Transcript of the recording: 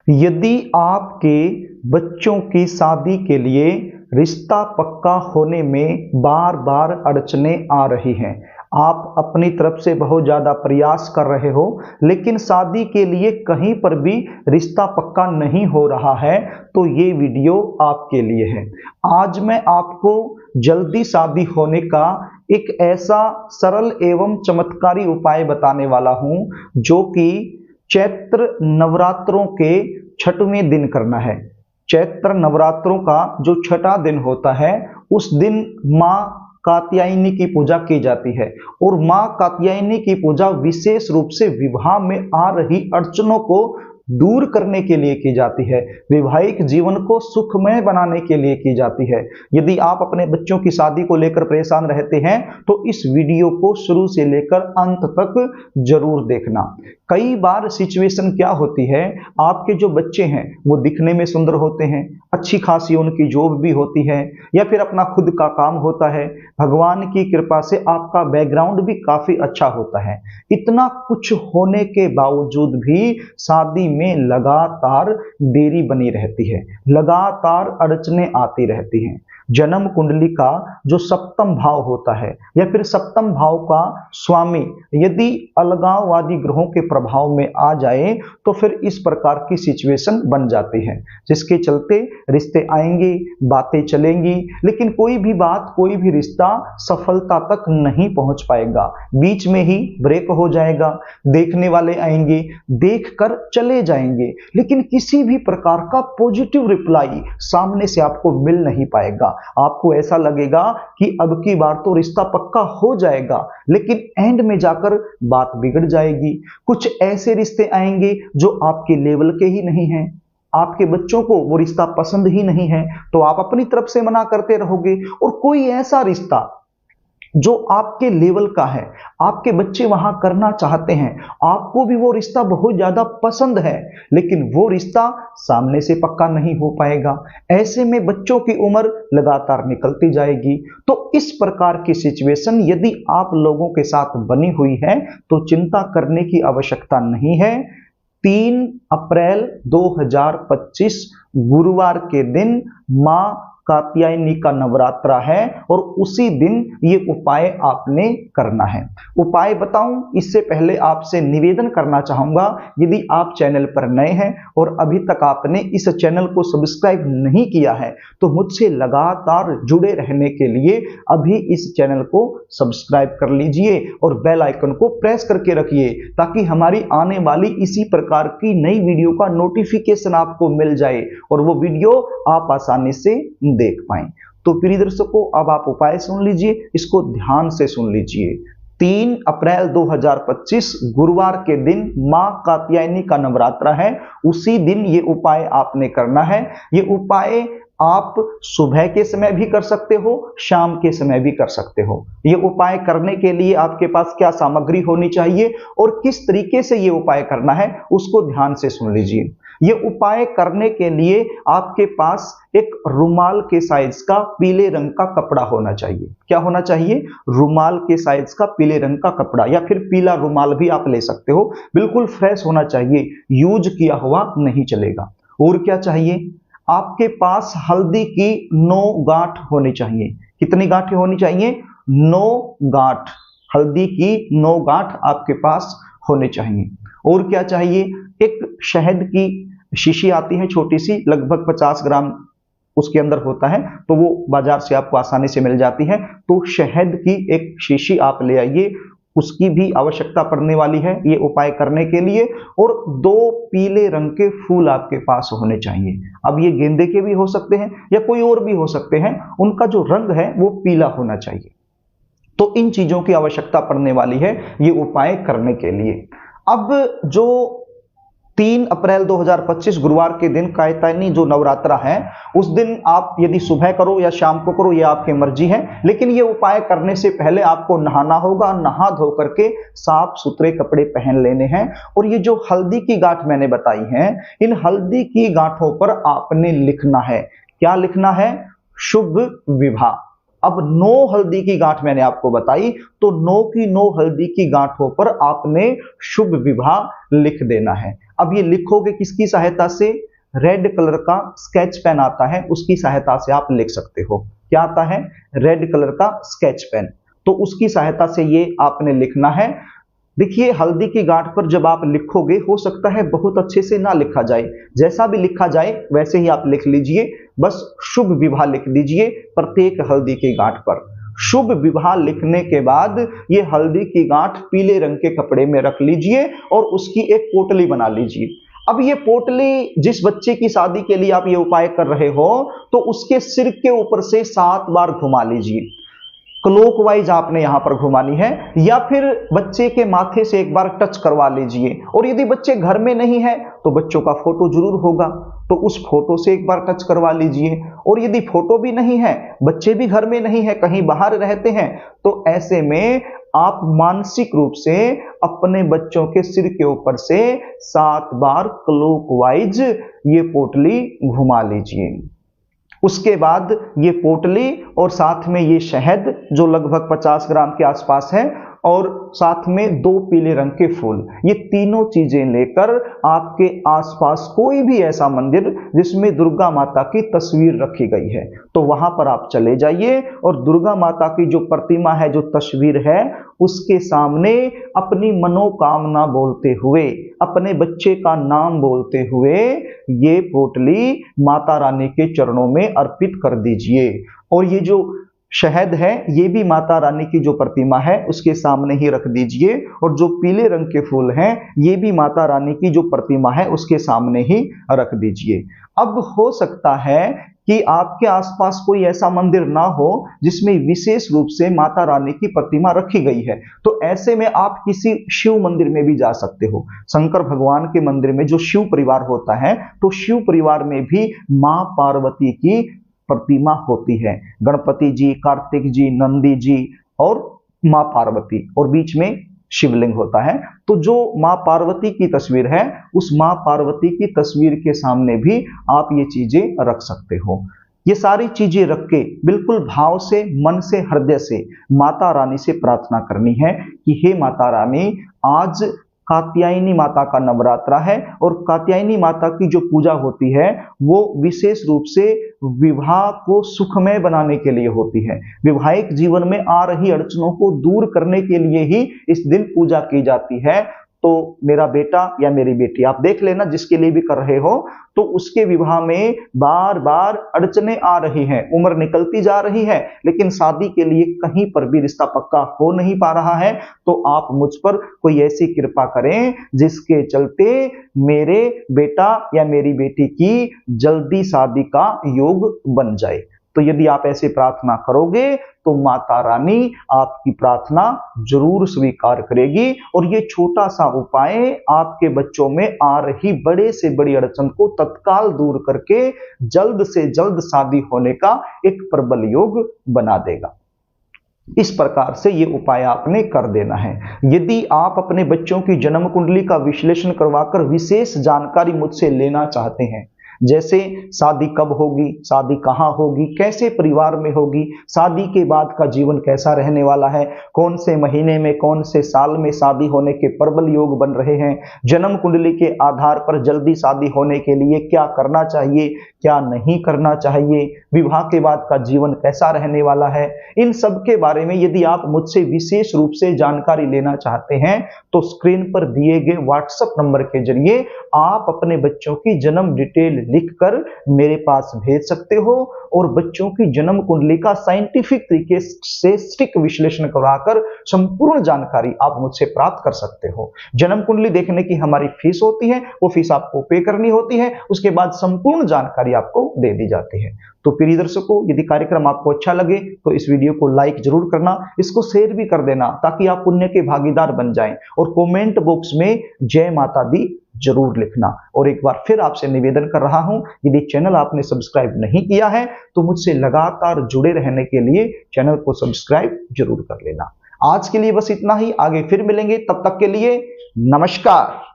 यदि आपके बच्चों की शादी के लिए रिश्ता पक्का होने में बार बार अड़चनें आ रही हैं, आप अपनी तरफ से बहुत ज़्यादा प्रयास कर रहे हो लेकिन शादी के लिए कहीं पर भी रिश्ता पक्का नहीं हो रहा है, तो ये वीडियो आपके लिए है। आज मैं आपको जल्दी शादी होने का एक ऐसा सरल एवं चमत्कारी उपाय बताने वाला हूँ जो कि चैत्र नवरात्रों के छठवें दिन करना है। चैत्र नवरात्रों का जो छठा दिन होता है उस दिन माँ कात्यायनी की पूजा की जाती है और माँ कात्यायनी की पूजा विशेष रूप से विवाह में आ रही अड़चनों को दूर करने के लिए की जाती है, वैवाहिक जीवन को सुखमय बनाने के लिए की जाती है। यदि आप अपने बच्चों की शादी को लेकर परेशान रहते हैं तो इस वीडियो को शुरू से लेकर अंत तक जरूर देखना। कई बार सिचुएशन क्या होती है, आपके जो बच्चे हैं वो दिखने में सुंदर होते हैं, अच्छी खासी उनकी जॉब भी होती है या फिर अपना खुद का काम होता है, भगवान की कृपा से आपका बैकग्राउंड भी काफी अच्छा होता है। इतना कुछ होने के बावजूद भी शादी में लगातार देरी बनी रहती है, लगातार अड़चनें आती रहती हैं। जन्म कुंडली का जो सप्तम भाव होता है या फिर सप्तम भाव का स्वामी यदि अलगाववादी ग्रहों के प्रभाव में आ जाए तो फिर इस प्रकार की सिचुएशन बन जाती है, जिसके चलते रिश्ते आएंगे, बातें चलेंगी, लेकिन कोई भी बात, कोई भी रिश्ता सफलता तक नहीं पहुंच पाएगा, बीच में ही ब्रेक हो जाएगा। देखने वाले आएंगे, देखकर चले जाएंगे, लेकिन किसी भी प्रकार का पॉजिटिव रिप्लाई सामने से आपको मिल नहीं पाएगा। आपको ऐसा लगेगा कि अब की बार तो रिश्ता पक्का हो जाएगा, लेकिन एंड में जाकर बात बिगड़ जाएगी। कुछ ऐसे रिश्ते आएंगे जो आपके लेवल के ही नहीं हैं, आपके बच्चों को वो रिश्ता पसंद ही नहीं है, तो आप अपनी तरफ से मना करते रहोगे। और कोई ऐसा रिश्ता जो आपके लेवल का है, आपके बच्चे वहां करना चाहते हैं, आपको भी वो रिश्ता बहुत ज्यादा पसंद है, लेकिन वो रिश्ता सामने से पक्का नहीं हो पाएगा। ऐसे में बच्चों की उम्र लगातार निकलती जाएगी। तो इस प्रकार की सिचुएशन यदि आप लोगों के साथ बनी हुई है तो चिंता करने की आवश्यकता नहीं है। 3 अप्रैल 2025 गुरुवार के दिन मां कात्यायनी का नवरात्रा है और उसी दिन ये उपाय आपने करना है। उपाय बताऊं इससे पहले आपसे निवेदन करना चाहूंगा, यदि आप चैनल पर नए हैं और अभी तक आपने इस चैनल को सब्सक्राइब नहीं किया है तो मुझसे लगातार जुड़े रहने के लिए अभी इस चैनल को सब्सक्राइब कर लीजिए और बेल आइकन को प्रेस करके रखिए ताकि हमारी आने वाली इसी प्रकार की नई वीडियो का नोटिफिकेशन आपको मिल जाए और वो वीडियो आप आसानी से देख पाएं। तो प्रिय दर्शकों, अब आप उपाय सुन लीजिए, इसको ध्यान से सुन लीजिए। 3 अप्रैल 2025 गुरुवार के दिन मां कात्यायनी का नवरात्रा है, उसी दिन ये उपाय आपने करना है। ये उपाय आप सुबह के समय भी कर सकते हो, शाम के समय भी कर सकते हो। ये उपाय करने के लिए आपके पास क्या सामग्री होनी चाहिए और किस तरीके से ये उपाय करना है उसको ध्यान से सुन लीजिए। ये उपाय करने के लिए आपके पास एक रुमाल के साइज का पीले रंग का कपड़ा होना चाहिए। क्या होना चाहिए? रुमाल के साइज का पीले रंग का कपड़ा या फिर पीला रुमाल भी आप ले सकते हो, बिल्कुल फ्रेश होना चाहिए, यूज किया हुआ नहीं चलेगा। और क्या चाहिए? आपके पास हल्दी की 9 गांठ होनी चाहिए। कितनी गांठें होनी चाहिए? 9 गांठ, हल्दी की 9 गांठ आपके पास होने चाहिए। और क्या चाहिए? एक शहद की शीशी आती है छोटी सी, लगभग 50 ग्राम उसके अंदर होता है, तो वो बाजार से आपको आसानी से मिल जाती है। तो शहद की एक शीशी आप ले आइए, उसकी भी आवश्यकता पड़ने वाली है ये उपाय करने के लिए। और 2 पीले रंग के फूल आपके पास होने चाहिए। अब ये गेंदे के भी हो सकते हैं या कोई और भी हो सकते हैं, उनका जो रंग है वो पीला होना चाहिए। तो इन चीजों की आवश्यकता पड़ने वाली है ये उपाय करने के लिए। अब जो 3 अप्रैल 2025 गुरुवार के दिन कात्यायनी जो नवरात्रा है, उस दिन आप यदि सुबह करो या शाम को करो ये आपकी मर्जी है, लेकिन ये उपाय करने से पहले आपको नहाना होगा। नहा धो करके साफ सुथरे कपड़े पहन लेने हैं और ये जो हल्दी की गांठ मैंने बताई है, इन हल्दी की गांठों पर आपने लिखना है। क्या लिखना है? शुभ विवाह। अब 9 हल्दी की गांठ मैंने आपको बताई, तो 9 की 9 हल्दी की गांठों पर आपने शुभ विवाह लिख देना है। अब ये लिखोगे किसकी सहायता से? रेड कलर का स्केच पेन आता है, उसकी सहायता से आप लिख सकते हो। क्या आता है? रेड कलर का स्केच पेन। तो उसकी सहायता से ये आपने लिखना है। देखिए, हल्दी की गांठ पर जब आप लिखोगे, हो सकता है बहुत अच्छे से ना लिखा जाए, जैसा भी लिखा जाए वैसे ही आप लिख लीजिए। बस शुभ विवाह लिख दीजिए प्रत्येक हल्दी की गांठ पर। शुभ विवाह लिखने के बाद ये हल्दी की गांठ पीले रंग के कपड़े में रख लीजिए और उसकी एक पोटली बना लीजिए। अब ये पोटली जिस बच्चे की शादी के लिए आप ये उपाय कर रहे हो, तो उसके सिर के ऊपर से 7 बार घुमा लीजिए। क्लॉकवाइज आपने यहां पर घुमानी है, या फिर बच्चे के माथे से एक बार टच करवा लीजिए। और यदि बच्चे घर में नहीं है तो बच्चों का फोटो जरूर होगा, तो उस फोटो से एक बार टच करवा लीजिए। और यदि फोटो भी नहीं है, बच्चे भी घर में नहीं है, कहीं बाहर रहते हैं, तो ऐसे में आप मानसिक रूप से अपने बच्चों के सिर के ऊपर से 7 बार क्लॉकवाइज ये पोटली घुमा लीजिए। उसके बाद ये पोटली और साथ में ये शहद जो लगभग 50 ग्राम के आसपास है, और साथ में 2 पीले रंग के फूल, ये तीनों चीजें लेकर आपके आसपास कोई भी ऐसा मंदिर जिसमें दुर्गा माता की तस्वीर रखी गई है, तो वहां पर आप चले जाइए और दुर्गा माता की जो प्रतिमा है, जो तस्वीर है, उसके सामने अपनी मनोकामना बोलते हुए, अपने बच्चे का नाम बोलते हुए ये पोटली माता रानी के चरणों में अर्पित कर दीजिए। और ये जो शहद है, ये भी माता रानी की जो प्रतिमा है उसके सामने ही रख दीजिए, और जो पीले रंग के फूल हैं, ये भी माता रानी की जो प्रतिमा है उसके सामने ही रख दीजिए। अब हो सकता है कि आपके आसपास कोई ऐसा मंदिर ना हो जिसमें विशेष रूप से माता रानी की प्रतिमा रखी गई है, तो ऐसे में आप किसी शिव मंदिर में भी जा सकते हो। शंकर भगवान के मंदिर में जो शिव परिवार होता है, तो शिव परिवार में भी मां पार्वती की प्रतिमा होती है। गणपति जी, कार्तिक जी, नंदी जी और मां पार्वती, और बीच में शिवलिंग होता है। तो जो मां पार्वती की तस्वीर है, उस मां पार्वती की तस्वीर के सामने भी आप ये चीजें रख सकते हो। ये सारी चीजें रख के बिल्कुल भाव से, मन से, हृदय से माता रानी से प्रार्थना करनी है कि हे माता रानी, आज कात्यायनी माता का नवरात्रा है, और कात्यायनी माता की जो पूजा होती है वो विशेष रूप से विवाह को सुखमय बनाने के लिए होती है। वैवाहिक जीवन में आ रही अड़चनों को दूर करने के लिए ही इस दिन पूजा की जाती है। तो मेरा बेटा या मेरी बेटी, आप देख लेना जिसके लिए भी कर रहे हो, तो उसके विवाह में बार बार अड़चने आ रही हैं, उम्र निकलती जा रही है, लेकिन शादी के लिए कहीं पर भी रिश्ता पक्का हो नहीं पा रहा है। तो आप मुझ पर कोई ऐसी कृपा करें जिसके चलते मेरे बेटा या मेरी बेटी की जल्दी शादी का योग बन जाए। तो यदि आप ऐसे प्रार्थना करोगे तो माता रानी आपकी प्रार्थना जरूर स्वीकार करेगी, और ये छोटा सा उपाय आपके बच्चों में आ रही बड़े से बड़ी अड़चन को तत्काल दूर करके जल्द से जल्द शादी होने का एक प्रबल योग बना देगा। इस प्रकार से ये उपाय आपने कर देना है। यदि आप अपने बच्चों की जन्म कुंडली का विश्लेषण करवाकर विशेष जानकारी मुझसे लेना चाहते हैं, जैसे शादी कब होगी, शादी कहाँ होगी, कैसे परिवार में होगी, शादी के बाद का जीवन कैसा रहने वाला है, कौन से महीने में, कौन से साल में शादी होने के प्रबल योग बन रहे हैं, जन्म कुंडली के आधार पर जल्दी शादी होने के लिए क्या करना चाहिए, क्या नहीं करना चाहिए, विवाह के बाद का जीवन कैसा रहने वाला है, इन सब के बारे में यदि आप मुझसे विशेष रूप से जानकारी लेना चाहते हैं तो स्क्रीन पर दिए गए व्हाट्सएप नंबर के जरिए आप अपने बच्चों की जन्म डिटेल लिखकर मेरे पास भेज सकते हो, और बच्चों की जन्म कुंडली का साइंटिफिक तरीके से सटीक विश्लेषण कराकर संपूर्ण जानकारी आप मुझसे प्राप्त कर सकते हो। जन्म कुंडली देखने की हमारी फीस होती है, वो फीस आपको पे करनी होती है, उसके बाद संपूर्ण जानकारी आपको दे दी जाती है। तो प्रिय दर्शकों, यदि कार्यक्रम आपको अच्छा लगे तो इस वीडियो को लाइक जरूर करना, इसको शेयर भी कर देना ताकि आप पुण्य के भागीदार बन जाएं, और कमेंट बॉक्स में जय माता दी जरूर लिखना। और एक बार फिर आपसे निवेदन कर रहा हूं, यदि चैनल आपने सब्सक्राइब नहीं किया है तो मुझसे लगातार जुड़े रहने के लिए चैनल को सब्सक्राइब जरूर कर लेना। आज के लिए बस इतना ही, आगे फिर मिलेंगे, तब तक के लिए नमस्कार।